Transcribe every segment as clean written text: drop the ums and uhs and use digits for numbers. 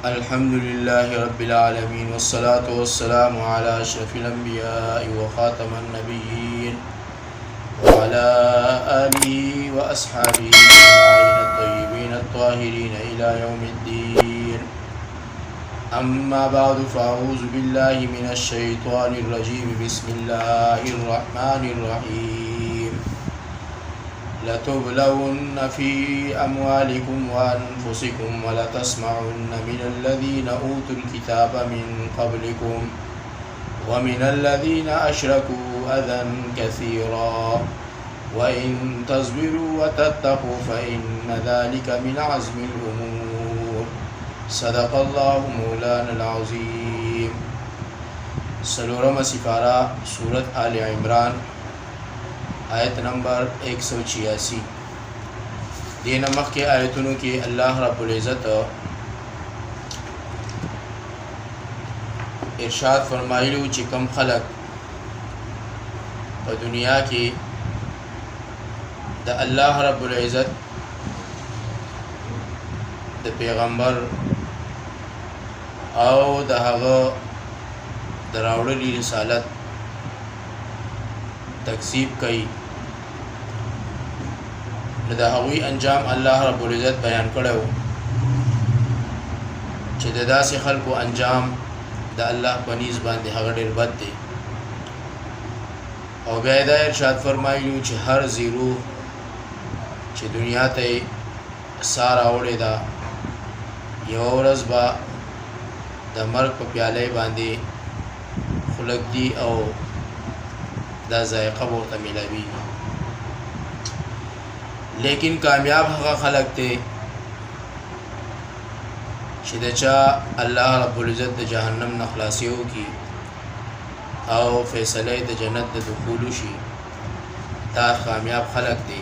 अल्हम्दुलिल्लाहि रब्बिल आलमीन वस्सलातु वस्सलामु अला अशरफिल अंबियाइ व खातमन नबिय्यीन व अला आलिहि व अस्हाबिहि अजमईन अत्तय्यिबीन अत्ताहिरीन इला यौमिद्दीन। अम्मा बअदु फ़अऊज़ु बिल्लाहि मिनश शैतानिर रजीम। बिस्मिल्लाहिर रहमानिर रहीम। लतुब्लवुन्न फ़ी अम्वालिकुम व अनफुसिकुम व लतस्मउन्न मिनल्लज़ीना ऊतुल किताब मिन क़ब्लिकुम व मिनल्लज़ीना अशरकू अज़न कसीरा व इन तस्बिरू व तत्तक़ू फ़इन्न ज़ालिका मिन अज़्मिल उमूर। सदक़ल्लाहु मौलानल अज़ीम। सलोरम सिपारा सूरत आल इमरान आयत नंबर 186। दीन मख के आयतनों के अल्लाह रब्बुल इज़्ज़त इरशाद फरमाइलू ची कम खलक पर दुनिया की द अल्लाह रब्बुल इज़्ज़त द पैगम्बर और द हग़ दरावड़ी रिसालत तकसीब कई द हग़वी अंजाम अल्लाह रब्बुल इज़्ज़त बयान करो चे ददा से खल को अंजाम द अल्लाह पनीज़ बांधे हग़ ढेर बद दे। और बेदा इरशाद फरमाइलू चे हर ज़ीरू चे दुनिया ते सारा ओढ़े दा यो रज़बा द मर्ग पर प्याले बांधे खुलक दी और दा ज़ायक़ा बहुत मिलावी। लेकिन कामयाब हक़ खलक थे शिदचा अल्लाह रब्बुल इज़्ज़त द जहन्नम नखलासियों की और फ़ैसले द जन्नत द दुखूलुशी दा कामयाब खलक थे।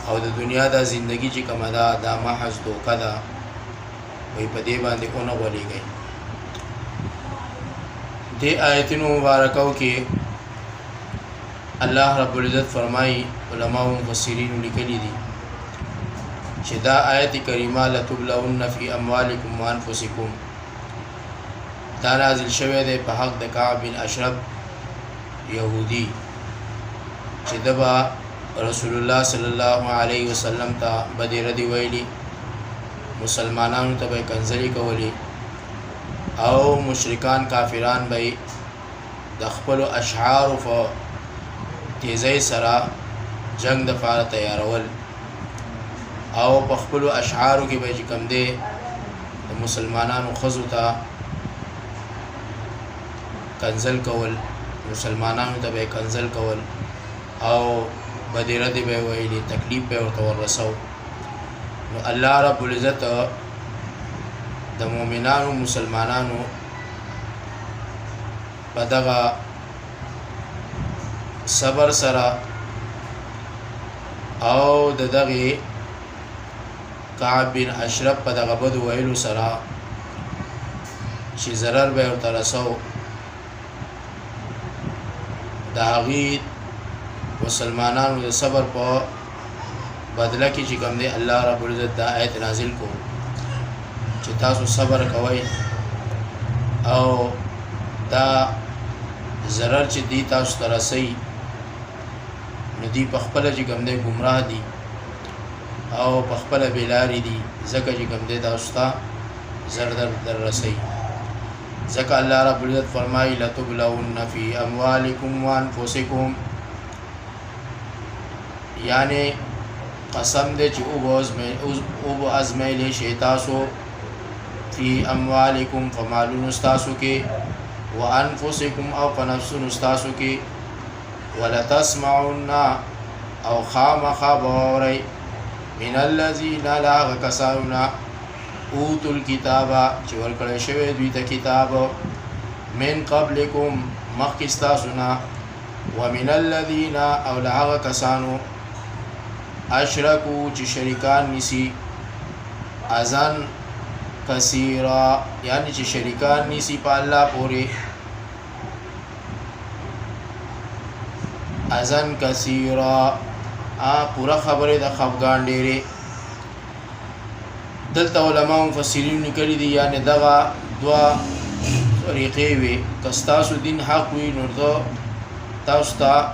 और द दुनिया दा ज़िंदगी ची कमदा दा महज़ धोखा दा वही पदे बांधे को न बोली गई। दे आयतन मुबारकों के अल्लाह रब्बुल इज़्ज़त फरमाई उलमा व मुफ़स्सिरीन लिखली दी शिदा आयत करीमा लतुब्लवुन्न फ़ी अम्वालिकुम व अनफुसिकुम दा नाज़िल शवे दे पे हक़ द कअब बिन अशरफ यहूदी चिदबा रसूलुल्लाह सल्लल्लाहु अलैहि वसल्लम ता बदे रदी वैली मुसलमानानु तबे कंजली कवली और मुशरिकान काफिरान भाई दखपल अशआर फ तेज़ई सरा जंग दफ़ार तैयारवल आओ पखपल अशआर के भाई कम दे तो मुसलमानानु खजुता कंजल कवल मुसलमानानु तबे कंजल कवल आओ बदेरद बे वही तकलीफ़ पे और रसो अल्लाह रब्बुल इज़्ज़त द मोमिनानु मुसलमानानु बदगा सबर सरा और ददगे कअब बिन अशरफ पदगा बद वैलु सरा शी ज़रर बे और तरसो दागी मुसलमानानु द सबर पर बदला की चिकम दे अल्लाह रब्बुल इज़्ज़त दा आयत नाजिल को चितासु सबर कवई और दा ज़रर ची दी तासु तरसई नदी पखपल जी गमदे गुमराह दी और पखपल बेलारी दी ज़का जी गमदे दास्ता ज़रदर दर रसई ज़का अल्लाह रब्बुल इज़्ज़त फरमाई लतुब्लवुन्न फ़ी अम्वालिकुम व अनफुसिकुम यानी कसम दे ची उब अज़मैल शेतासो फ़ी अम्वालिकुम फ़मालुन उस्तासु के व अनफुसिकुम और फ़नफ्सुन उस्तासु के वलतस्मउन्ना और खामखा बौरई मिनल्लज़ीना लाग कसाउना ऊतुल किताबा चिवर कड़े शवे द्वित किताब मिन क़ब्लिकुम मखिस्ता सुना व मिनल्लज़ीना और लाग कसानु अशरकू ची शरिकान निसी अज़न कसीरा यानी ची शरिकान निसी पा अल्लाह पूरे अज़न कसीरा पूरा खबर द खफगान डेरे دلته علما مفسرین لیکلي دي یعنی دغه دوا طریقې وي کستاسو دین حق وي نو تاسو ته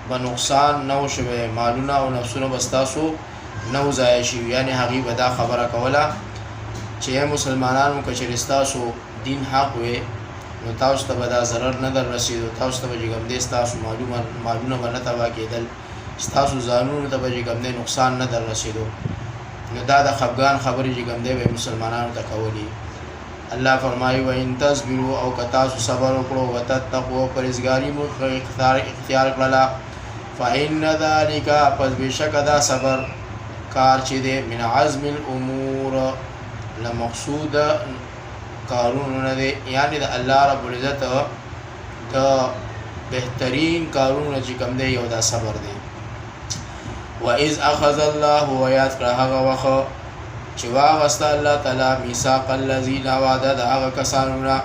به نقصان نه وشوي مالونه او نفسونه بستاسو نو ضایع شي یعنی هغه به دا خبره کوله چې مسلمانانو کچرستاسو دین حق وي نو تاسو ته به دا ضرر نه در رسیدو تاسو ته به کوم دې تاسو مالونه باندې تبا کېدل تاسو ځانونو ته به کوم دې نقصان نه در رسیدو نو دا د خفغان خبرې چې کوم دې به مسلمانانو ته کولی الله فرمایي و ان تصبروا او کتاسو صبر وکړو وتتقوا پرهیزګاری مو اختیار کړلا فإن ذلك پس بشک دا صبر کار چې دې من عزم الامور لمقصود کارونه دي یعنی د الله رب العزت د بهترین کارونه چې کوم دی یو دا صبر دی واذ اخذ الله ويات هغه وخت چې واغست الله تعالی میثاق الذين وعده هغه کسانو نه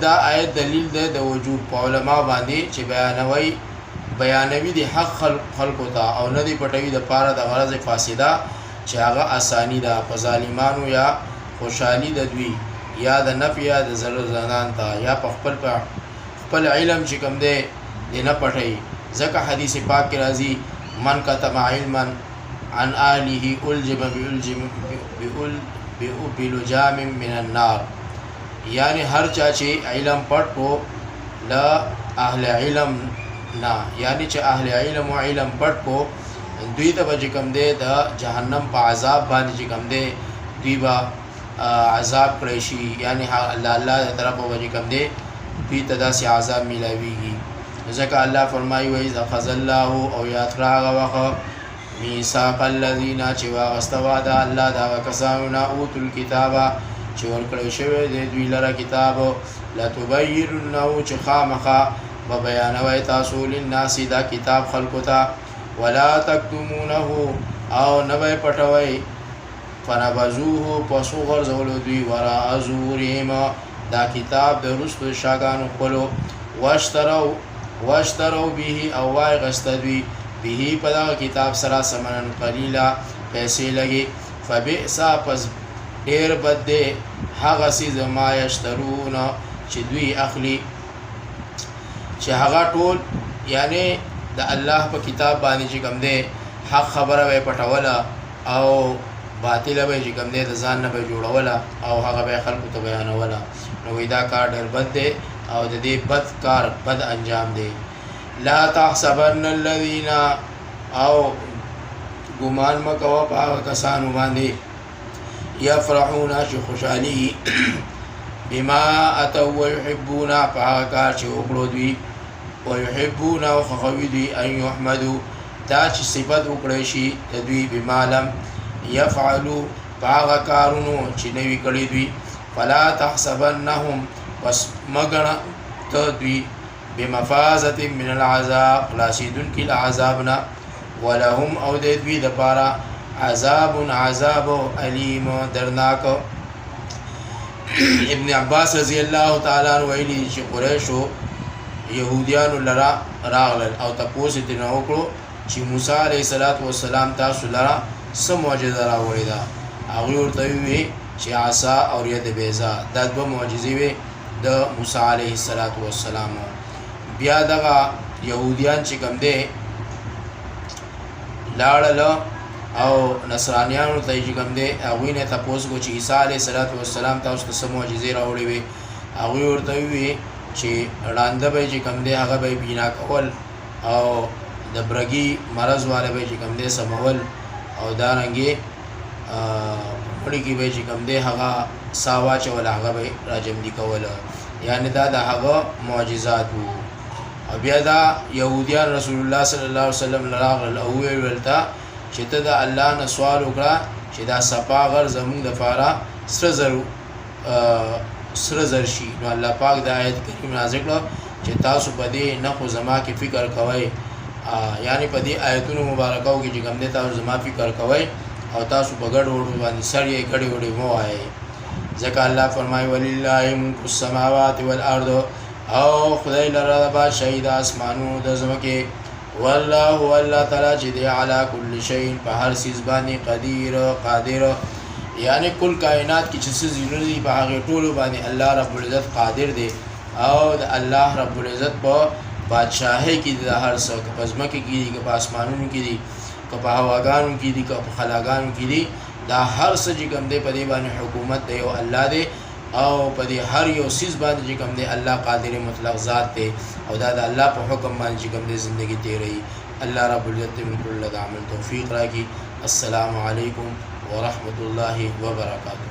دا آیت دلیل ده د وجوب په علما باندې چې بیانوي دي حق خلقو ته او نه دي پټوي د پاره د غرض فاسده چې هغه اسانی ده په ظالمانو یا خوشحالی د دوی یا د نفع یا د ضرر زنان ته یا په خپل علم چې کوم دی نه پټي ځکه حدیث پاک کې راځي من کتم علما عن آله بلجام من النار یعنی هر چا چې علم پټ کو لا اهل علم نه یعنی چې اهل علم او علم پټ کو دوی ته به کوم دی د جهنم په عذاب باندې چې کوم دی دوی به عذاب کړی شي یعنی الله طرف به کوم دی دوی ته داسې عذاب ملاويږي ځکه الله فرمایي و اذا اخذ الله او یاد راغه وخت میثاق الذين چې واغستوا دا الله دا کسانو اوتل کتابه چې ورکړی شوی دی دوی لره کتاب لا تبينوا چې خامخه به بیانوي تاسو للناس دا کتاب خلقو ته ولا تكتمونه او نه به پټوي فنبذوه پسو غرزولو دوی وراء ظهورهم دا کتاب د رسل شاګانو خپلو واشتروا به او وای غستدوی به په دا کتاب سره سمنن قلیلا پیسې لګي فبئس پس ډیر بد دی هغه سي زما یشترون چې دوی اخلي چې هغه ټول یعنی د الله په کتاب باندې چې کوم دی حق خبره وي پټوله او باطل به چې کوم دی د ځان نه به جوړوله او هغه به خلکو ته بیانوله نو دا کار ډیر بد دی او د دې بد کار بد انجام دی لا تحسبن الذين او ګمان مکو په کسانو باندې يفرحون چې خوشالي بما اتوا ويحبون فاکار چې وکړو دوی ويحبون او خوي دوی ان يحمدوا دا چې صفات وکړي شي دوی بمالم يفعلوا فاکارونو چې نوي کړی دوی فلا تحسبنهم بس مغنا ته دوی بمفازه من العذاب خلاصیدون کی العذابنا ولهم او د دوی د پاره عذاب علیم درناک ابن عباس رضی الله تعالی عنہ ویلي چې قریشو يهوديان لرا راغلل او تاسو دې نو وکړو چې موسی عليه السلام تاسو لرا سم معجزه راوړی دا هغه ورته وی چې عصا او ید بیزا دا دوه معجزې وي د موسی عليه السلام بیا دغه يهوديان چې کوم دي لاړل او نصرانيانو ته چې کوم دي هغه نه تاسو کو چې عيسى عليه السلام تاسو ته سم معجزې راوړي وي هغه ورته وی چې وړاندې به چې کوم دي هغه به بنا کول او د برګي مرز والے به چې کوم دي سمول او دا رنګي پړي کې به چې کوم دي هغه ساوا چول هغه به راجم دي کول یعنی دا د هغه معجزات وو او بیا دا يهوديان رسول الله صلی الله علیه وسلم لراغل او ولتا چې ته د الله نه سوال وکړه چې دا صفا غر زمون د فارا سر زر شي نو الله پاک د آیت کریم نازل کړه چې تاسو په دې نه خو زما کې فکر کوئ یعنی په دې آیتونو مبارکاو کې چې کوم دې تاسو زما فکر کوئ او تاسو په ګډ وډو باندې سړی ګډ وډو مو وایي ځکه الله فرمایي ولله ملک السماوات والارض او خدای لره با شهید اسمانو د زمکه والله الله تعالی چې دی علی کل شیء په هر څیز باندې قادر یعنی کل کائنات کې چې څه زینونه دي په هغه ټولو باندې الله رب العزت قادر دی او د الله رب العزت په بادشاہي کې د هر څه په ځمکه کې دي که په اسمانونو کې دي که په هواګانو کې دي که په خلاګانو کې دي دا هر څه چې کوم دی په دې باندې حکومت دی او الله دی او په دې هر یو سیز باندې چې کوم دی الله قادر مطلق ذات دی او دا د الله په حکم باندې چې کوم دی ژوندۍ تیري الله رب العزت من کل عمل توفیق راکړي. السلام علیکم ورحمة الله وبرکاته.